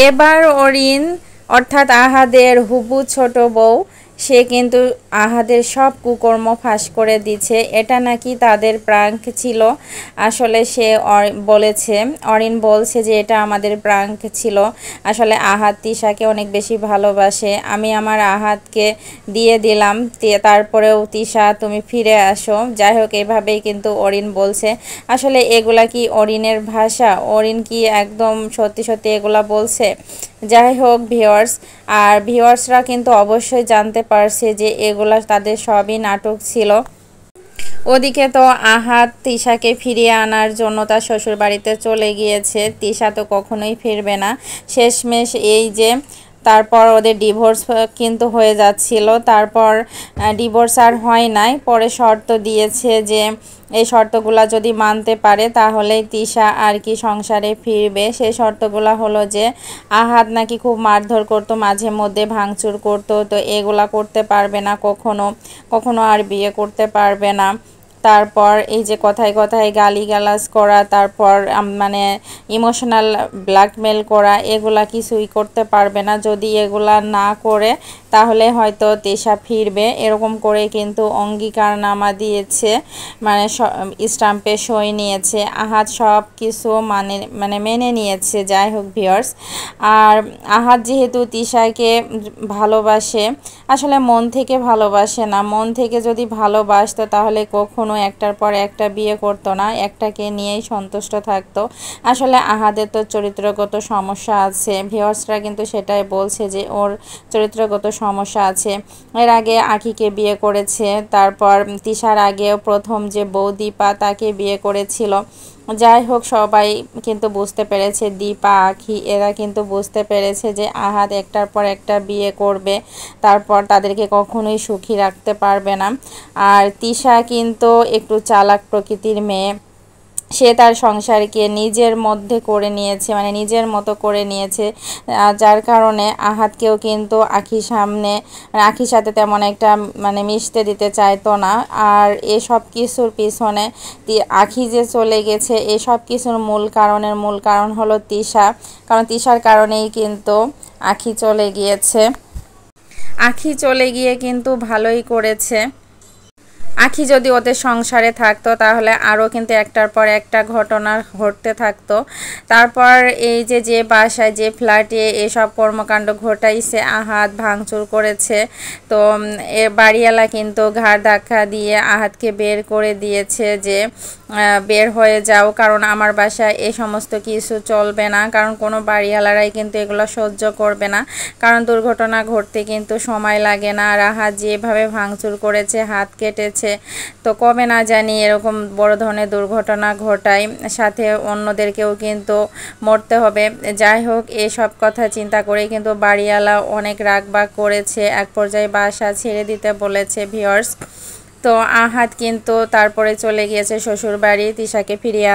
এবার অরিন অর্থাৎ আহাদের হুবু ছোট বউ সে কিন্তু আহাদের সব কুকর্ম ফাঁস করে দিচ্ছে। এটা নাকি তাদের প্রাঙ্ক ছিল। আসলে সে বলেছে, অরিন বলছে যে এটা আমাদের প্রাঙ্ক ছিল। আসলে আহাদ তিশাকে অনেক বেশি ভালোবাসে। আমি আমার আহাদকে দিয়ে দিলাম, তারপরেও তিশা তুমি ফিরে আসো। যাই হোক, এভাবেই কিন্তু অরিন বলছে। আসলে এগুলা কি অরিনের ভাষা? অরিন কি একদম সত্যি সত্যি এগুলা বলছে? যাই হোক ভিউয়ার্স, আর ভিউয়ার্সরা কিন্তু অবশ্যই জানতে পারছে যে এগুলা তাদের সবই নাটক ছিল। ওদিকে তো আহাদ তিশাকে ফিরিয়ে আনার জন্য তার শ্বশুর বাড়িতে চলে গিয়েছে। তিশা তো কখনোই ফিরবে না। শেষমেশ এই যে তারপর ওদের ডিভোর্স কিন্তু হয়ে যাচ্ছিল। তারপর ডিভোর্স আর হয় নাই, পরে শর্ত দিয়েছে যে এই শর্তগুলা যদি মানতে পারে তাহলেই তিশা আর কি সংসারে ফিরবে। সেই শর্তগুলা হলো যে আহাদ নাকি খুব মারধর করতো, মাঝে মধ্যে ভাঙচুর করতো, তো এগুলা করতে পারবে না, কখনো কখনো আর বিয়ে করতে পারবে না। তারপর এই যে কথায় কথায় গালিগালাজ করা, তারপর মানে ইমোশনাল ব্ল্যাকমেল করা, এগুলা কিছুই করতে পারবে না। যদি এগুলা না করে তাহলে হয়তো তিশা ফিরবে, এরকম করে কিন্তু অঙ্গীকারনামা দিয়েছে, মানে স্টাম্পে সই নিয়েছে। আহাদ সব কিছু মেনে নিয়েছে। যাই হোক ভিউয়ার্স, আর আহাদ যেহেতু তিশাকে ভালোবাসে, আসলে মন থেকে ভালোবাসে না। মন থেকে যদি ভালোবাসতো তাহলে কখনো একটার পর একটা বিয়ে করতো না, একটাকে নিয়েই সন্তুষ্ট থাকতো। আসলে আহাদের তো চরিত্রগত সমস্যা আছে। ভিউয়ার্সরা কিন্তু সেটাই বলছে যে ওর চরিত্রগত সমস্যা আছে। এর আগে আখিকে বিয়ে করেছে, তারপর তিশার আগেও প্রথম যে বউ দীপা তাকে বিয়ে করেছিল। যাই হোক, সবাই কিন্তু বুঝতে পেরেছে, দীপা আখি এরা কিন্তু বুঝতে পেরেছে যে আহাদ একটার পর একটা বিয়ে করবে, তারপর তাদেরকে কখনোই সুখী রাখতে পারবে না। আর তিশা কিন্তু একটু চালাক প্রকৃতির মেয়ে। সে তার সংসারকে নিজের মধ্যে করে নিয়েছে, মানে নিজের মতো করে নিয়েছে, যার কারণে আহাদকেও কিন্তু আখির সাথে তেমন একটা মিশতে দিতে চাইতো না। আর এসব কিছুর পিছনে আখি যে চলে গেছে, এসব কিছুর মূল কারণ হলো তিশা। কারণ তিশার কারণেই কিন্তু আখি চলে গিয়েছে। আখি চলে গিয়ে কিন্তু ভালোই করেছে। আখি যদি ওদের সংসারে থাকতো তাহলে আরও কিন্তু একটার পর একটা ঘটনা ঘটতে থাকতো। তারপর এই যে বাসায় যে ফ্ল্যাটে এসব কর্মকাণ্ড ঘটাইছে, আহাদ ভাঙচুর করেছে, তো বাড়িওয়ালা কিন্তু ঘাড় ধাক্কা দিয়ে আহাদকে বের করে দিয়েছে যে বের হয়ে যাও, কারণ আমার বাসায় এই সমস্ত কিছু চলবে না। কারণ কোনো বাড়িওয়ালারাই কিন্তু এগুলো সহ্য করবে না, কারণ দুর্ঘটনা ঘটতে কিন্তু সময় লাগে না। আর আহাদ যেভাবে ভাঙচুর করেছে, হাত কেটেছে, তো কবে না জানি এরকম বড় ধরনের দুর্ঘটনা ঘটায়, সাথে অন্যদেরকেও কিন্তু মরতে হবে। যাই হোক, এসব কথা চিন্তা করে কিন্তু বাড়িওয়ালা অনেক রাগবাগ করেছে, এক পর্যায়ে বাসা ছেড়ে দিতে বলেছে ভিউয়ার্স। তো আহাদ কিন্তু তারপরে চলে গিয়েছে শ্বশুর বাড়ি তিশাকে ফিরিয়ে